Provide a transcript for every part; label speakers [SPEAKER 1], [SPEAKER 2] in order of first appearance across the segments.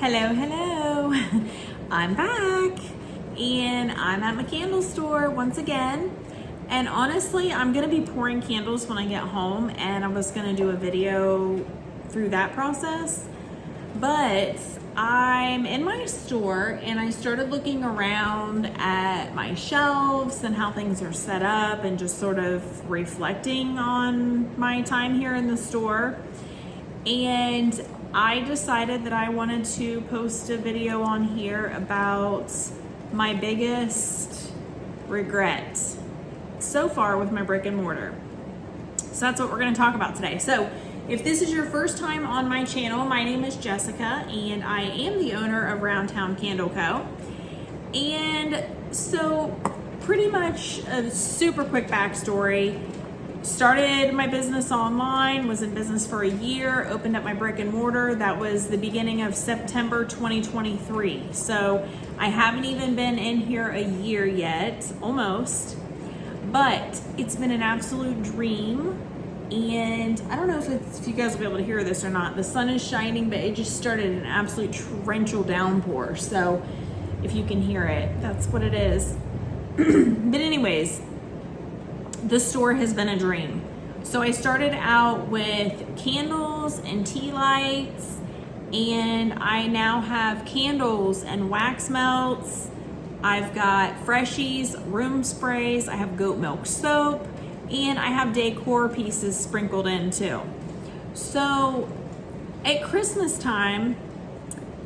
[SPEAKER 1] Hello, hello. I'm back and I'm at my candle store once again. And honestly, I'm gonna be pouring candles when I get home, and I was gonna do a video through that process. But I'm in my store and I started looking around at my shelves and how things are set up and just sort of reflecting on my time here in the store. And I decided that I wanted to post a video on here about my biggest regret so far with my brick and mortar. So that's what we're going to talk about today. So if this is your first time on my channel, my name is Jessica and I am the owner of Round Town Candle Co. And so pretty much a super quick backstory. Started my business online, was in business for a year, opened up my brick and mortar. That was the beginning of September 2023. So I haven't even been in here a year yet, almost, but it's been an absolute dream. And I don't know if you guys will be able to hear this or not. The sun is shining, but it just started an absolute torrential downpour. So if you can hear it, that's what it is. But anyways, the store has been a dream. So I started out with candles and tea lights, and I now have candles and wax melts. I've got freshies, room sprays, I have goat milk soap, and I have decor pieces sprinkled in too. So at Christmas time,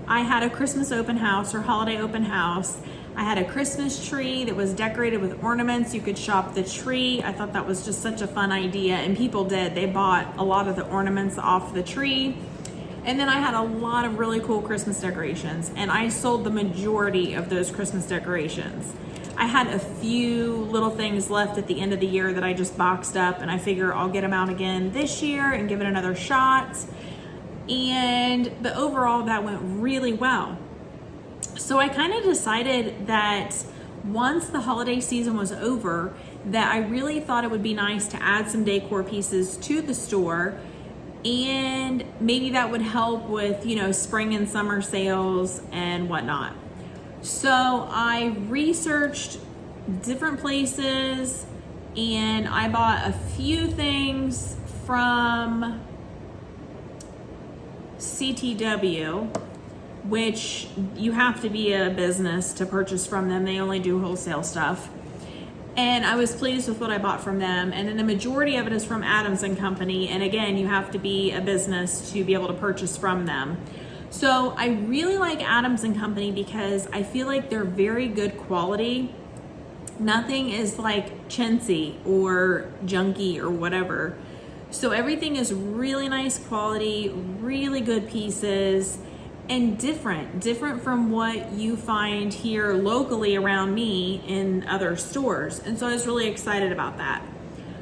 [SPEAKER 1] I had a Christmas open house or holiday open house. I had a Christmas tree that was decorated with ornaments. You could shop the tree. I thought that was just such a fun idea, and people did. They bought a lot of the ornaments off the tree. And then I had a lot of really cool Christmas decorations, and I sold the majority of those Christmas decorations. I had a few little things left at the end of the year that I just boxed up, and I figure I'll get them out again this year and give it another shot. But overall, that went really well. So I kind of decided that once the holiday season was over, that I really thought it would be nice to add some decor pieces to the store, and maybe that would help with, spring and summer sales and whatnot. So I researched different places and I bought a few things from CTW, which you have to be a business to purchase from them. They only do wholesale stuff. And I was pleased with what I bought from them. And then the majority of it is from Adams and Company. And again, you have to be a business to be able to purchase from them. So I really like Adams and Company because I feel like they're very good quality. Nothing is like chintzy or junky or whatever. So everything is really nice quality, really good pieces, and different from what you find here locally around me in other stores. And so I was really excited about that.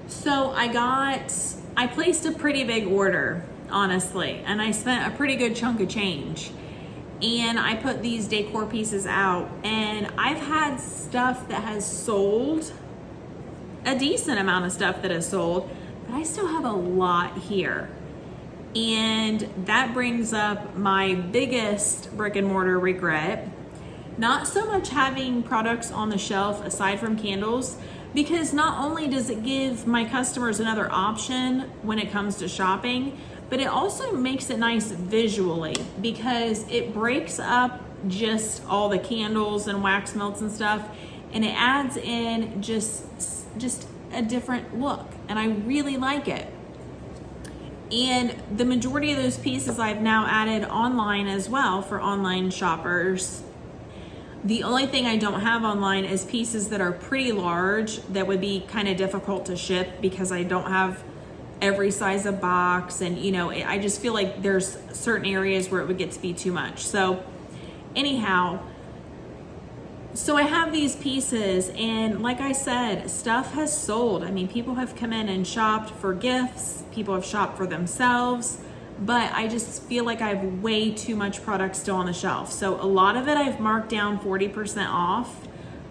[SPEAKER 1] So I placed a pretty big order, honestly, and I spent a pretty good chunk of change. And I put these decor pieces out, and I've had stuff that has sold, a decent amount of stuff that has sold, but I still have a lot here. And that brings up my biggest brick and mortar regret. Not so much having products on the shelf aside from candles, because not only does it give my customers another option when it comes to shopping, but it also makes it nice visually because it breaks up just all the candles and wax melts and stuff, and it adds in just a different look, and I really like it. And the majority of those pieces I've now added online as well for online shoppers. The only thing I don't have online is pieces that are pretty large that would be kind of difficult to ship because I don't have every size of box, and I just feel like there's certain areas where it would get to be too much. So anyhow, so I have these pieces, and like I said, stuff has sold. I mean, people have come in and shopped for gifts, people have shopped for themselves, but I just feel like I have way too much product still on the shelf. So a lot of it I've marked down 40% off.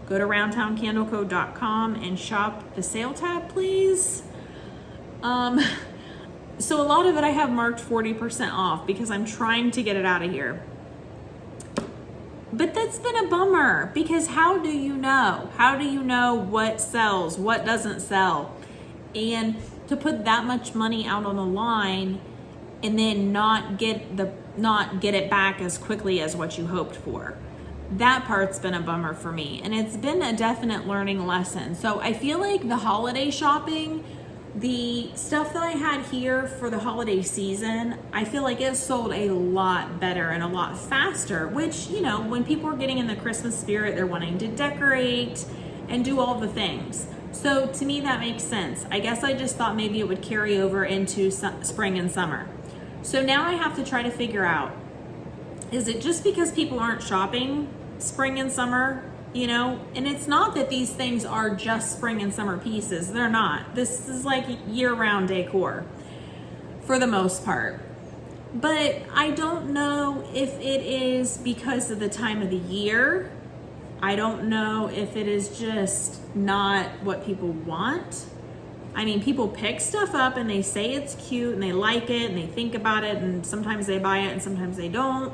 [SPEAKER 1] Go to roundtowncandleco.com and shop the sale tab, please. So a lot of it I have marked 40% off because I'm trying to get it out of here. But that's been a bummer, because how do you know? How do you know what sells, what doesn't sell? And to put that much money out on the line and then not get it back as quickly as what you hoped for. That part's been a bummer for me, and it's been a definite learning lesson. So I feel like the holiday shopping, the stuff that I had here for the holiday season, I feel like it sold a lot better and a lot faster, which, you know, when people are getting in the Christmas spirit, they're wanting to decorate and do all the things. So to me, that makes sense. I guess I just thought maybe it would carry over into spring and summer. So now I have to try to figure out, is it just because people aren't shopping spring and summer? You know, and it's not that these things are just spring and summer pieces. They're not. This is like year-round decor for the most part. But I don't know if it is because of the time of the year. I don't know if it is just not what people want. I mean, people pick stuff up and they say it's cute and they like it and they think about it, and sometimes they buy it and sometimes they don't.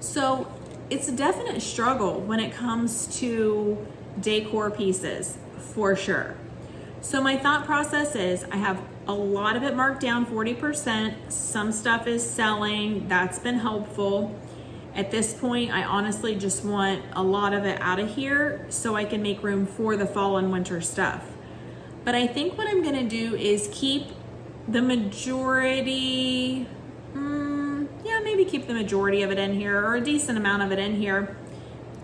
[SPEAKER 1] So it's a definite struggle when it comes to decor pieces, for sure. So my thought process is, I have a lot of it marked down 40%. Some stuff is selling. That's been helpful. At this point, I honestly just want a lot of it out of here so I can make room for the fall and winter stuff. But I think what I'm gonna do is keep the majority, maybe keep the majority of it in here, or a decent amount of it in here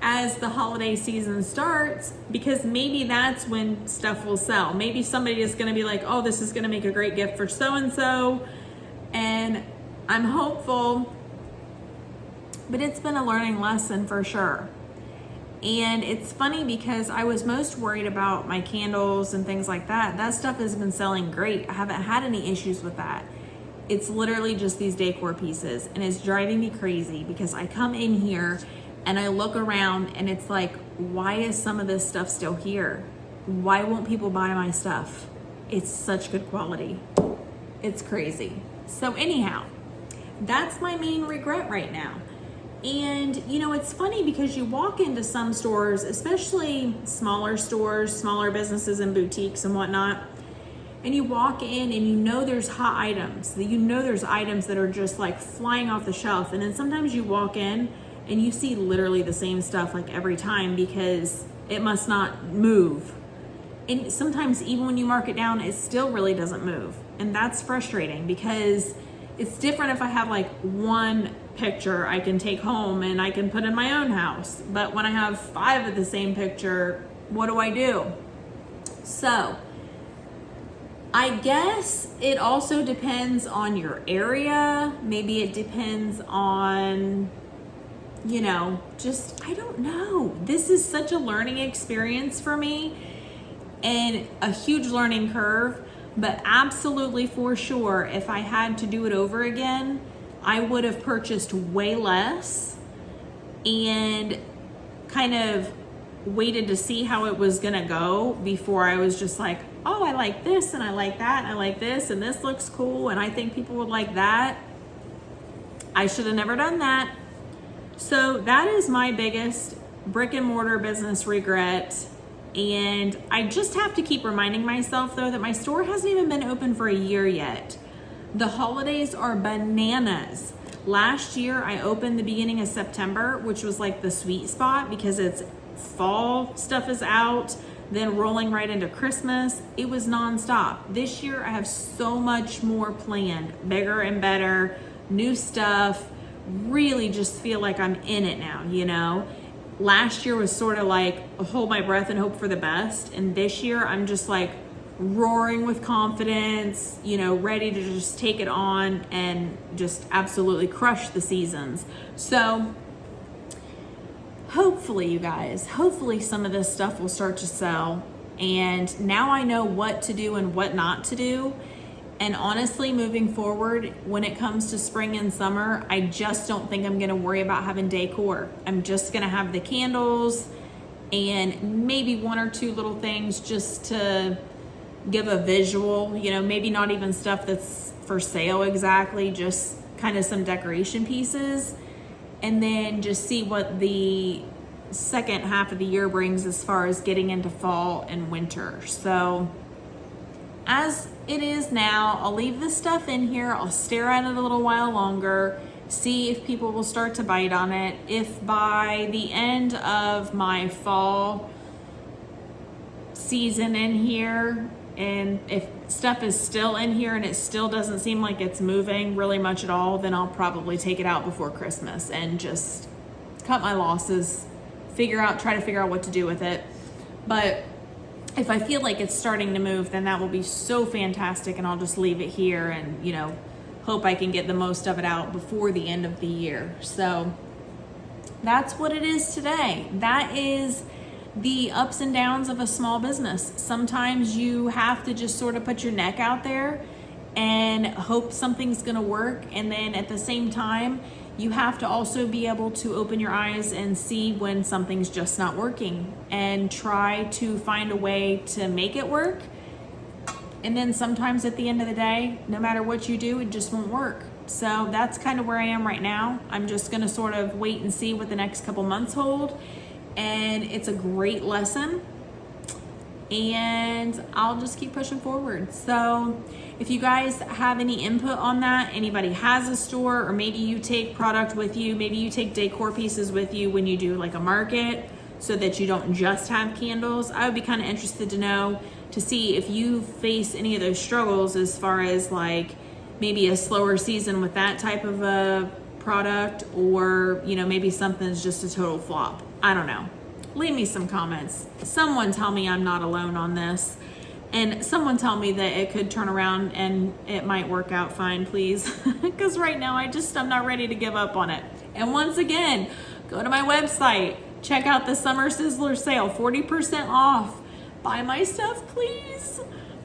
[SPEAKER 1] as the holiday season starts, because maybe that's when stuff will sell. Maybe somebody is going to be like, oh, this is going to make a great gift for so-and-so, and I'm hopeful, but it's been a learning lesson for sure. And it's funny because I was most worried about my candles and things like that. That stuff has been selling great. I haven't had any issues with that. It's literally just these decor pieces, and it's driving me crazy because I come in here and I look around and it's like, why is some of this stuff still here? Why won't people buy my stuff? It's such good quality. It's crazy. So anyhow, that's my main regret right now. And you know, it's funny because you walk into some stores, especially smaller stores, smaller businesses and boutiques and whatnot, and you walk in and you know there's hot items, you know there's items that are just like flying off the shelf. And then sometimes you walk in and you see literally the same stuff like every time because it must not move. And sometimes even when you mark it down, it still really doesn't move. And that's frustrating because it's different if I have like one picture I can take home and I can put in my own house. But when I have 5 of the same picture, what do I do? So I guess it also depends on your area. Maybe it depends on, you know, just, I don't know. This is such a learning experience for me and a huge learning curve, but absolutely for sure, if I had to do it over again, I would have purchased way less and kind of waited to see how it was gonna go before I was just like, oh, I like this and I like that and I like this and this looks cool and I think people would like that. I should have never done that. So that is my biggest brick and mortar business regret. And I just have to keep reminding myself though that my store hasn't even been open for a year yet. The holidays are bananas. Last year I opened the beginning of September, which was like the sweet spot because it's fall stuff is out, then rolling right into Christmas. It was nonstop. This year I have so much more planned, bigger and better, new stuff. Really just feel like I'm in it now, you know? Last year was sort of like hold my breath and hope for the best. And this year I'm just like roaring with confidence, you know, ready to just take it on and just absolutely crush the seasons. So hopefully, you guys, hopefully some of this stuff will start to sell. And now I know what to do and what not to do. And honestly, moving forward, when it comes to spring and summer, I just don't think I'm gonna worry about having decor. I'm just gonna have the candles and maybe 1 or 2 little things just to give a visual, you know, maybe not even stuff that's for sale exactly, just kind of some decoration pieces. and then just see what the second half of the year brings as far as getting into fall and winter. So as it is now, I'll leave this stuff in here. I'll stare at it a little while longer, see if people will start to bite on it. If by the end of my fall season in here, and if stuff is still in here and it still doesn't seem like it's moving really much at all, then I'll probably take it out before Christmas and just cut my losses, try to figure out what to do with it. But if I feel like it's starting to move, then that will be so fantastic, and I'll just leave it here and, you know, hope I can get the most of it out before the end of the year. So that's what it is today. That is the ups and downs of a small business. Sometimes you have to just sort of put your neck out there and hope something's gonna work. And then at the same time, you have to also be able to open your eyes and see when something's just not working and try to find a way to make it work. And then sometimes at the end of the day, no matter what you do, it just won't work. So that's kind of where I am right now. I'm just gonna sort of wait and see what the next couple months hold. And it's a great lesson, and I'll just keep pushing forward. So if you guys have any input on that, anybody has a store, or maybe you take product with you, maybe you take decor pieces with you when you do like a market so that you don't just have candles, I would be kind of interested to know, to see if you face any of those struggles as far as like maybe a slower season with that type of a product, or, you know, maybe something's just a total flop. I don't know. Leave me some comments. Someone tell me I'm not alone on this. And someone tell me that it could turn around and it might work out fine, please. Because right now I'm not ready to give up on it. And once again, go to my website. Check out the Summer Sizzler sale, 40% off. Buy my stuff, please.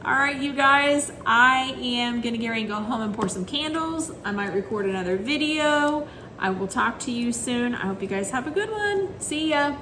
[SPEAKER 1] All right, you guys, I am gonna get ready and go home and pour some candles. I might record another video. I will talk to you soon. I hope you guys have a good one. See ya.